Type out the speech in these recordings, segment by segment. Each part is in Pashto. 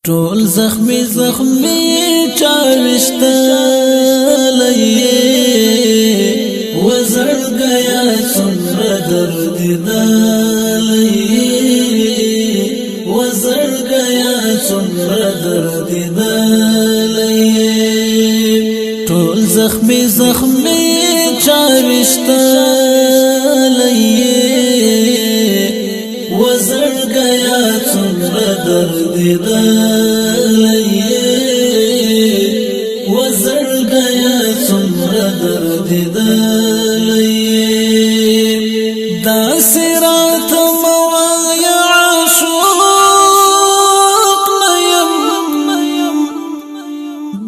ټول زخمی چاوشتلی وزړګیا څومره درد دلی وزړګیا څومره درد دلی ټول زخمی چاوشتلی وزړګیا څومره درد دلی وزړګیا څومره درد دلی دا صراط موایا عاشق نیم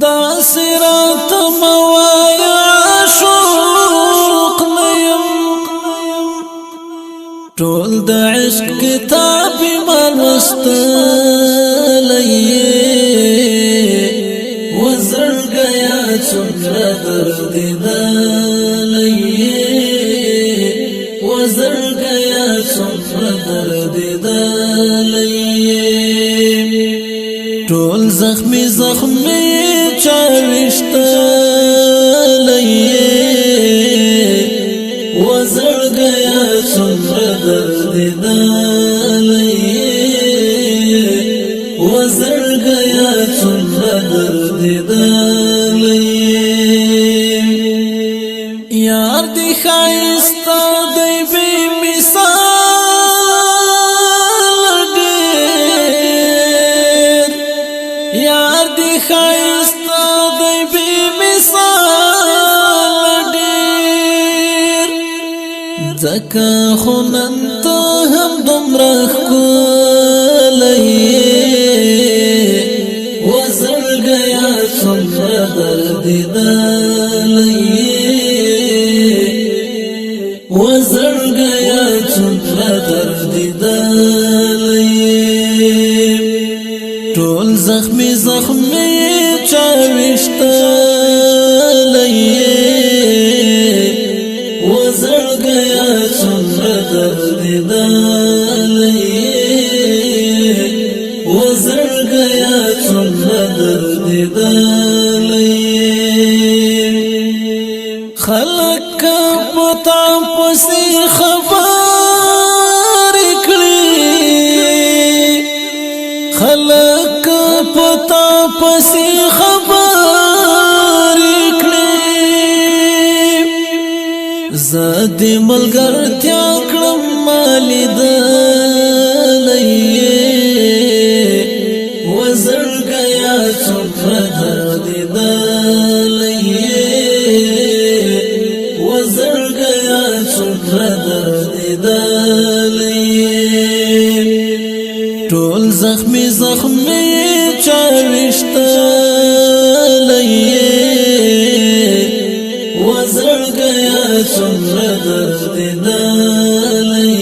دا صراط موایا عاشق نیم ټول د عشق کتاب مستلی وزړګیا څومره درد دلی وزړګیا څومره درد دلی ټول زخمی چاوشتلی وزړګیا څومره درد دلی وزړګیا څومره درد دلی یار دی ښایسته دی بې مثال ډېر یار دی ښایسته دی بې مثال ډېر ځکه خو نن ته هم دومره ښکلی وزړګیا څومره درد دلی وزړګیا څومره درد دلی ټول زخمی چاوشتلی وزړګیا څومره درد دلی وزړګیا څومره درد دلی خلق پتا پسې خبر کړي خلق پتا پسې خبر کړي زاد ملګرتیا کړم مالیدلی وزړګیا څومره درد دلی وزړګیا څومره درد دلی ټول زخمی چاوشتلی وزړګیا څومره درد دلی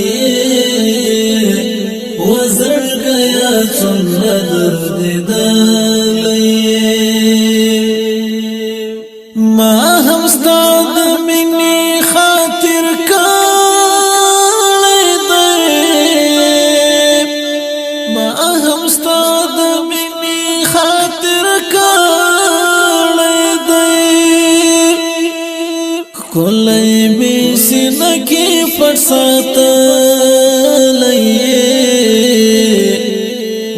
وزړګیا څومره درد دلی ما هم ستا د مینې خاطر کړی دی ما هم ستا د مینې خاطر کړی دی ښکلی مې سینه کې پټ ساتلی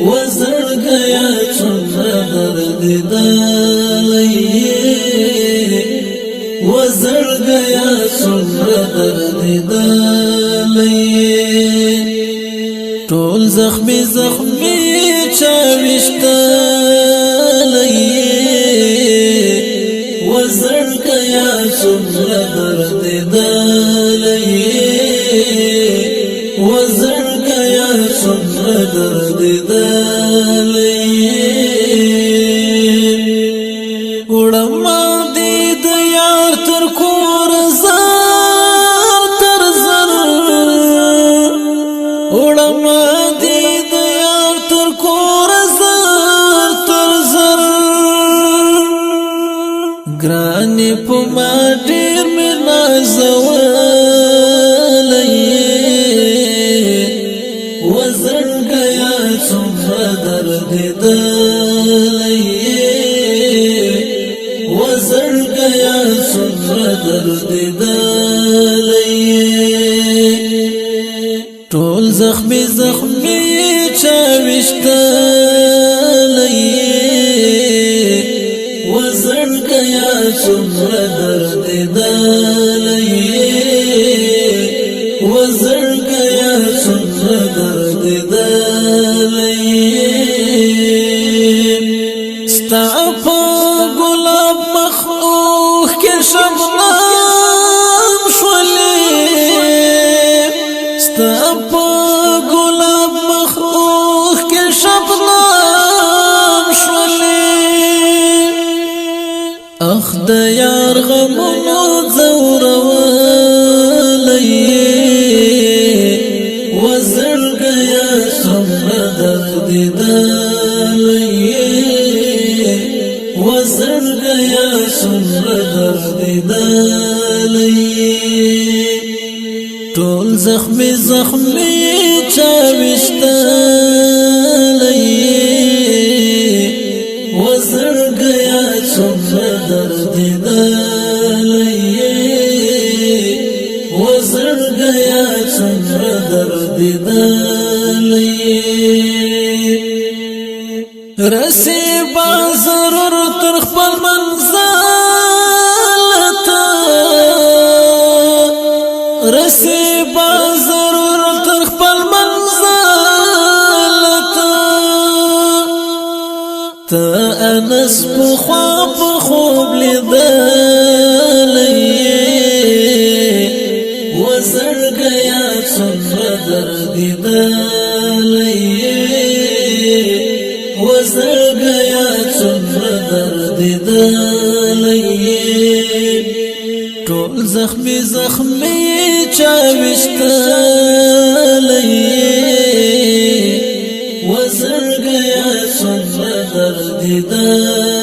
وزړګیا څومره درد دلی وزړګیا څومره درد دلی ټول زخمی چاوشتلی وزړګیا څومره درد دلی وزړګیا څومره درد دلی وړم دې د یار تر کور زر تر زر وړم دې د یار تر کور زر تر زر ګرانې په ما ډېر مې نازولی وزړګیا څومره درد دردیدلی وزرگیا څومره دردیدلی ټول زخمی زخمی چا وشتلی وزرگیا څومره دردیدلی وزرگیا څومره دردیدلی ستا په ګلاب مخ اوښکې شبنم شولې ستا په ګلاب مخ اوښکې شبنم شولې اخ د یار غمونو ځورولی وزرگیا څومره دردیدلی وزرگیا څومره دردیدلی ټول زخمی زخمی چا وشتلی وزرگیا څومره دردیدلی وزرگیا څومره دردیدلی رسی با ضرور تر خپل منزل تا رسی با ضرور تر خپل منزل تا انس پخوا په خوب لیدلی وزرگیا څومره دردیدلی وزرگیا څومره دردیدلی ټول زخمی زخمی چا وشتلی وزرگیا څومره دردیدلی